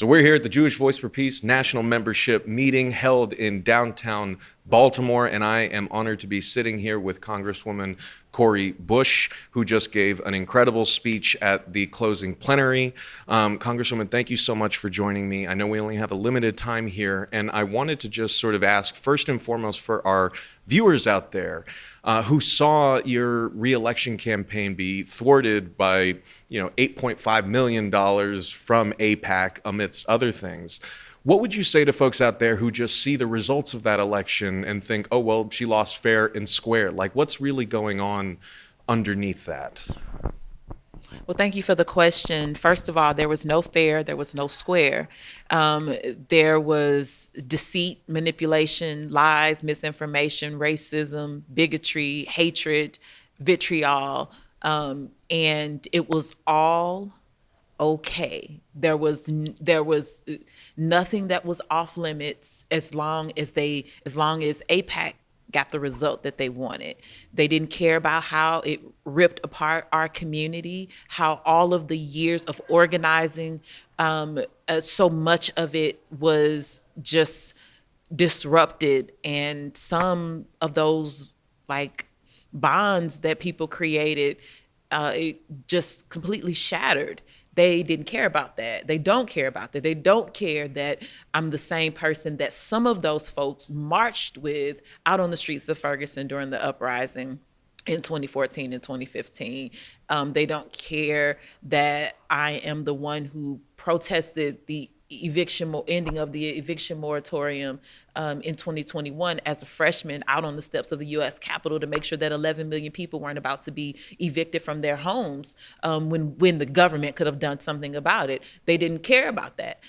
So we're here at the Jewish Voice for Peace National Membership Meeting held in downtown Baltimore, and I am honored to be sitting here with Congresswoman Cori Bush, who just gave an incredible speech at the closing plenary. Congresswoman, thank you so much for joining me. I know we only have a limited time here, and I wanted to just sort of ask, first and foremost, for our viewers out there who saw your reelection campaign be thwarted by, $8.5 million from AIPAC, amidst other things. What would you say to folks out there who just see the results of that election and think, oh, well, she lost fair and square? Like, what's really going on underneath that? Well, thank you for the question. First of all, there was no fair, there was no square. There was deceit, manipulation, lies, misinformation, racism, bigotry, hatred, vitriol, and it was all okay. There was nothing that was off limits as long as AIPAC got the result that they wanted. They didn't care about how it ripped apart our community, how all of the years of organizing, so much of it was just disrupted, and some of those bonds that people created, it just completely shattered. They didn't care about that. They don't care about that. They don't care that I'm the same person that some of those folks marched with out on the streets of Ferguson during the uprising in 2014 and 2015. They don't care that I am the one who protested the ending of the eviction moratorium in 2021 as a freshman out on the steps of the U.S. Capitol to make sure that 11 million people weren't about to be evicted from their homes when the government could have done something about it. They didn't care about that.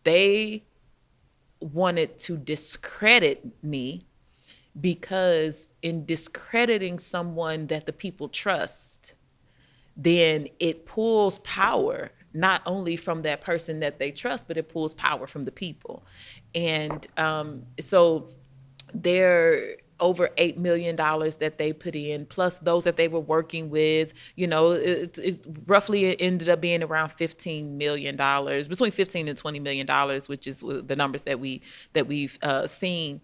They wanted to discredit me, because in discrediting someone that the people trust, then it pulls power not only from that person that they trust, but it pulls power from the people. And so there over $8 million that they put in, plus those that they were working with, it roughly ended up being around $15 million, between $15 and $20 million, which is the numbers that we've seen.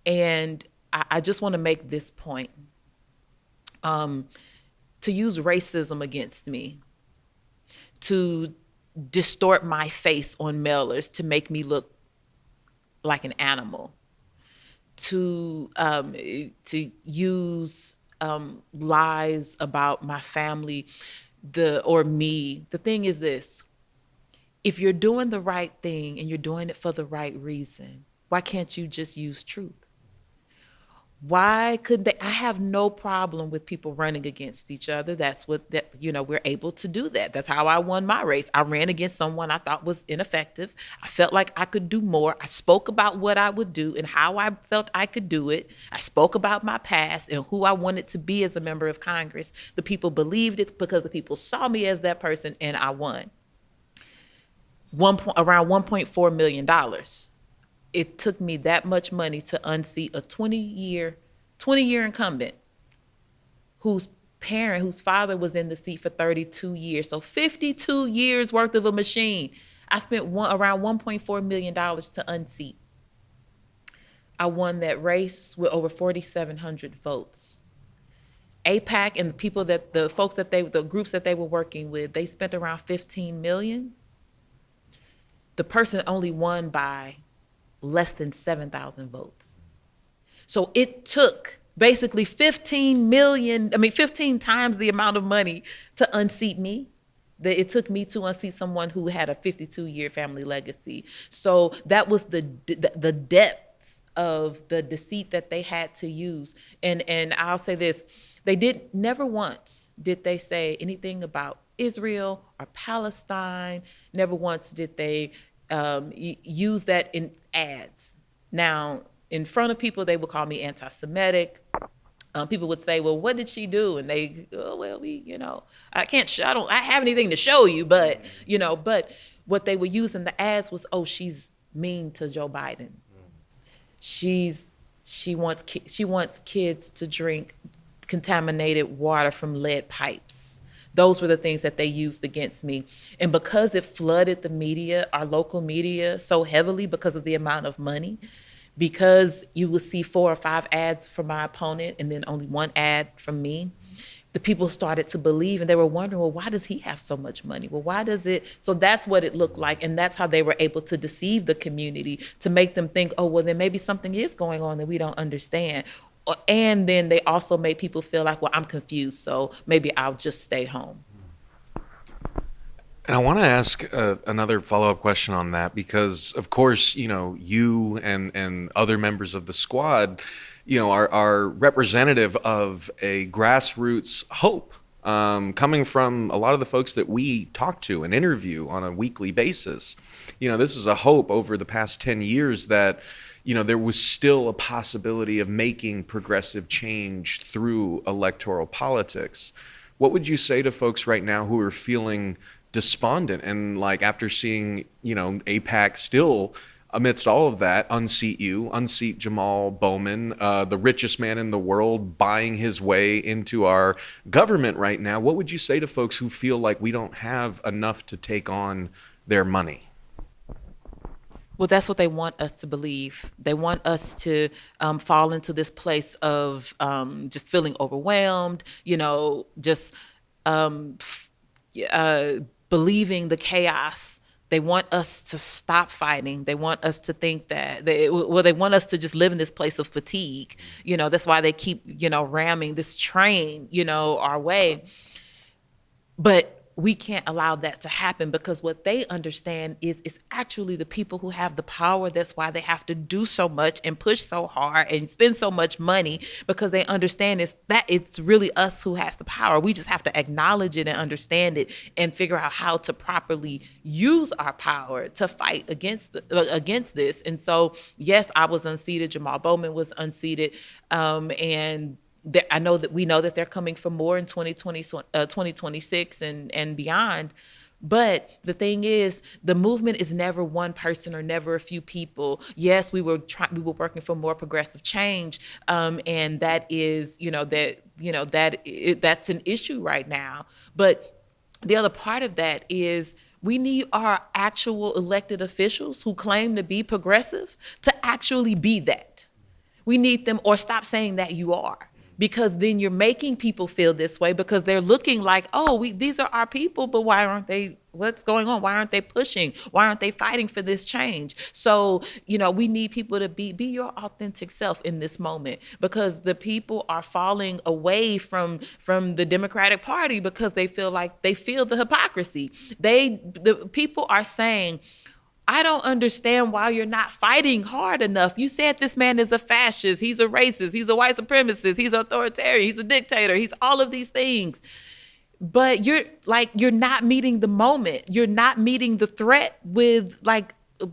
And I just want to make this point. To use racism against me, to distort my face on mailers to make me look like an animal, to use lies about my family or me. The thing is this: if you're doing the right thing and you're doing it for the right reason, why can't you just use truth? Why couldn't they? I have no problem with people running against each other. We're able to do that. That's how I won my race. I ran against someone I thought was ineffective. I felt like I could do more. I spoke about what I would do and how I felt I could do it. I spoke about my past and who I wanted to be as a member of Congress. The people believed it because the people saw me as that person, and I won. Around $1.4 million. It took me that much money to unseat a 20-year incumbent whose father was in the seat for 32 years. So 52 years worth of a machine. I spent around $1.4 million to unseat. I won that race with over 4,700 votes. AIPAC and the groups that they were working with, they spent around $15 million. The person only won by less than 7,000 votes. So it took basically 15 times the amount of money to unseat me. It took me to unseat someone who had a 52-year family legacy. So that was the depth of the deceit that they had to use. And I'll say this: never once did they say anything about Israel or Palestine. Never once did they use that in ads. Now, in front of people, they would call me anti-Semitic. People would say, well, what did she do? And they, I don't have anything to show you, but what they would use in the ads was, oh, she's mean to Joe Biden. She wants kids to drink contaminated water from lead pipes. Those were the things that they used against me. And because it flooded the media, our local media, so heavily because of the amount of money, because you would see 4 or 5 ads from my opponent and then only 1 ad from me, the people started to believe, and they were wondering, well, why does he have so much money? Well, why does it? So that's what it looked like. And that's how they were able to deceive the community, to make them think, oh, well, then maybe something is going on that we don't understand. And then they also made people feel like, well, I'm confused, so maybe I'll just stay home. And I want to ask another follow-up question on that, because of course, you and other members of the squad, are representative of a grassroots hope coming from a lot of the folks that we talk to and interview on a weekly basis. This is a hope over the past 10 years that, there was still a possibility of making progressive change through electoral politics. What would you say to folks right now who are feeling despondent and after seeing, AIPAC still amidst all of that, unseat Jamaal Bowman, the richest man in the world, buying his way into our government right now? What would you say to folks who feel like we don't have enough to take on their money? Well, that's what they want us to believe. They want us to fall into this place of just feeling overwhelmed, just believing the chaos. They want us to stop fighting. They want us to think that they want us to just live in this place of fatigue. That's why they keep, ramming this train, our way. But we can't allow that to happen, because what they understand is it's actually the people who have the power. That's why they have to do so much and push so hard and spend so much money, because they understand it's really us who has the power. We just have to acknowledge it and understand it and figure out how to properly use our power to fight against this. And so, yes, I was unseated. Jamaal Bowman was unseated. And we know that they're coming for more in 2026 and beyond. But the thing is, the movement is never one person or never a few people. Yes, we were working for more progressive change, and that is, that's an issue right now. But the other part of that is, we need our actual elected officials who claim to be progressive to actually be that. We need them, or stop saying that you are. Because then you're making people feel this way, because they're looking like, oh, these are our people, but why aren't they? What's going on? Why aren't they pushing? Why aren't they fighting for this change? So, we need people to be your authentic self in this moment, because the people are falling away from the Democratic Party because they feel the hypocrisy. The people are saying, I don't understand why you're not fighting hard enough. You said this man is a fascist, he's a racist, he's a white supremacist, he's authoritarian, he's a dictator, he's all of these things. But you're not meeting the moment. You're not meeting the threat with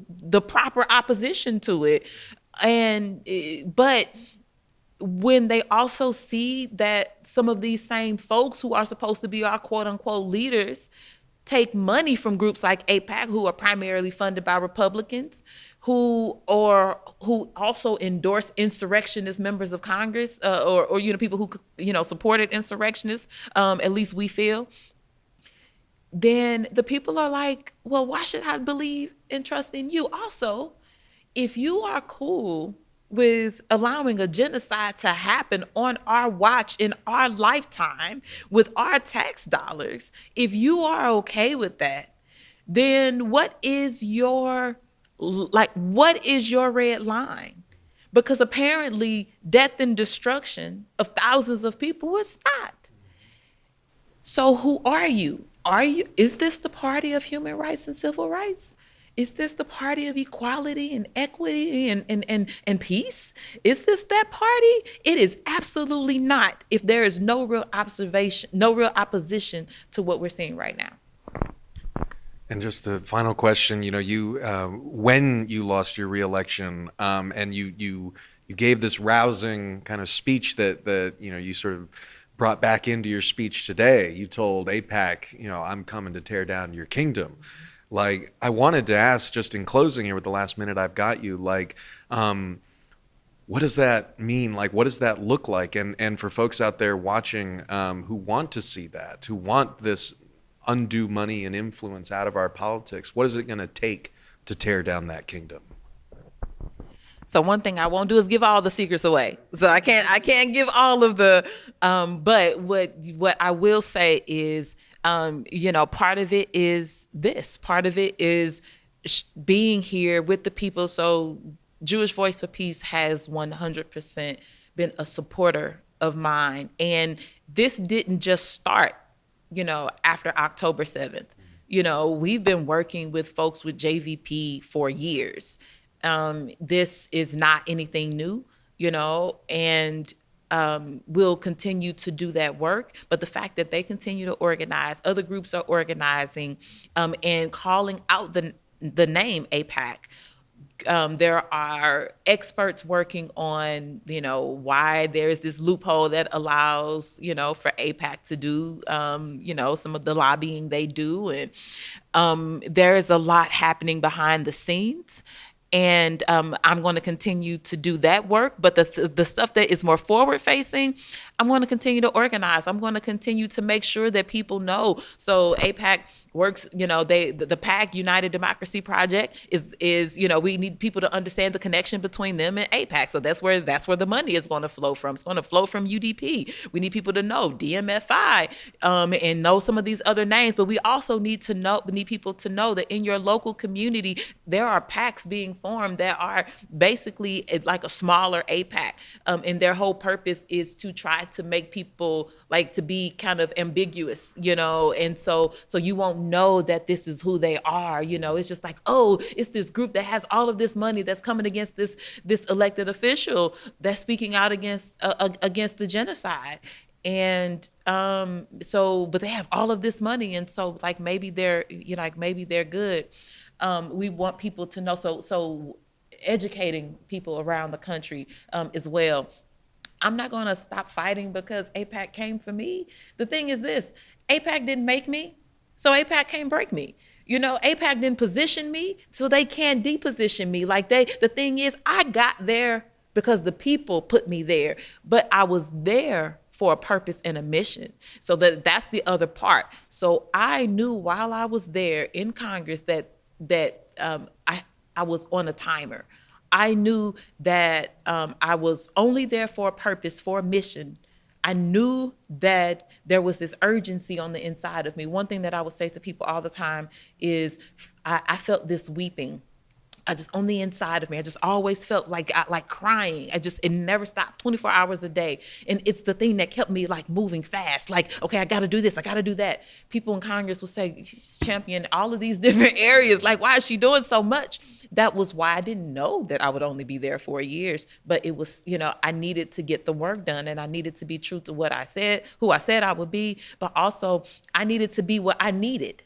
the proper opposition to it. But when they also see that some of these same folks who are supposed to be our quote unquote leaders take money from groups like AIPAC, who are primarily funded by Republicans, who also endorse insurrectionist members of Congress, or people who supported insurrectionists, at least we feel, then the people are like, well, why should I believe and trust in you? Also, if you are cool with allowing a genocide to happen on our watch in our lifetime with our tax dollars, if you are okay with that, then what is your red line? Because apparently death and destruction of thousands of people is not. So who are you? Is this the party of human rights and civil rights? Is this the party of equality and equity and peace? Is this that party? It is absolutely not, if there is no real opposition to what we're seeing right now. And just a final question, you when you lost your reelection, and you gave this rousing kind of speech that you sort of brought back into your speech today. You told AIPAC, I'm coming to tear down your kingdom. I wanted to ask, just in closing here with the last minute I've got you, What does that mean? Like, what does that look like? And for folks out there watching who want to see that, who want this undue money and influence out of our politics, what is it going to take to tear down that kingdom? So one thing I won't do is give all the secrets away. So I can't give all of the, but what I will say is, part of it is this. Part of it is being here with the people. So Jewish Voice for Peace has 100% been a supporter of mine. And this didn't just start, after October 7th. We've been working with folks with JVP for years. This is not anything new, and we'll continue to do that work. But the fact that they continue to organize, other groups are organizing, and calling out the name AIPAC. There are experts working on, why there's this loophole that allows, for AIPAC to do, some of the lobbying they do. And there is a lot happening behind the scenes. And I'm going to continue to do that work. But the stuff that is more forward facing, I'm going to continue to organize. I'm going to continue to make sure that people know. So AIPAC works, the PAC, United Democracy Project, is we need people to understand the connection between them and AIPAC. So that's where the money is going to flow from. It's going to flow from UDP. We need people to know DMFI and know some of these other names. But we also need people to know that in your local community, there are PACs being formed that are basically like a smaller AIPAC. And their whole purpose is to try to make people to be kind of ambiguous, and so you won't know that this is who they are. It's just like, oh, it's this group that has all of this money that's coming against this elected official that's speaking out against the genocide. And but they have all of this money, and so maybe they're good. We want people to know, so educating people around the country as well. I'm not going to stop fighting because AIPAC came for me. The thing is this, AIPAC didn't make me, so AIPAC can't break me. AIPAC didn't position me, so they can't deposition me. The thing is, I got there because the people put me there, but I was there for a purpose and a mission. So that's the other part. So I knew while I was there in Congress that I was on a timer. I knew that I was only there for a purpose, for a mission. I knew that there was this urgency on the inside of me. One thing that I would say to people all the time is I felt this weeping. On the inside of me, I just always felt like crying. It never stopped, 24 hours a day. And it's the thing that kept me moving fast. Okay, I got to do this, I got to do that. People in Congress will say, she's championing all of these different areas. Why is she doing so much? That was why I didn't know that I would only be there 4 years. But it was, I needed to get the work done, and I needed to be true to what I said, who I said I would be, but also I needed to be what I needed.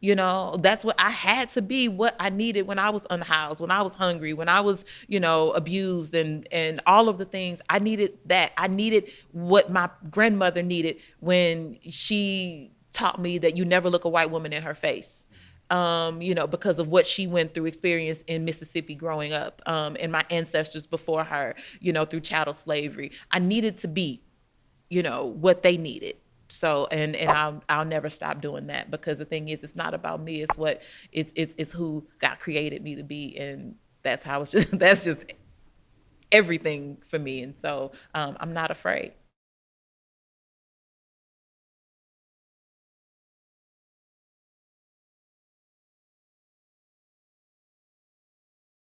That's what I had to be, what I needed when I was unhoused, when I was hungry, when I was, abused and all of the things. I needed that. I needed what my grandmother needed when she taught me that you never look a white woman in her face, because of what she went through, experienced in Mississippi growing up, and my ancestors before her, through chattel slavery. I needed to be, what they needed. So, and I'll never stop doing that, because the thing is, it's not about me. It's who God created me to be. And that's just everything for me. And so, I'm not afraid.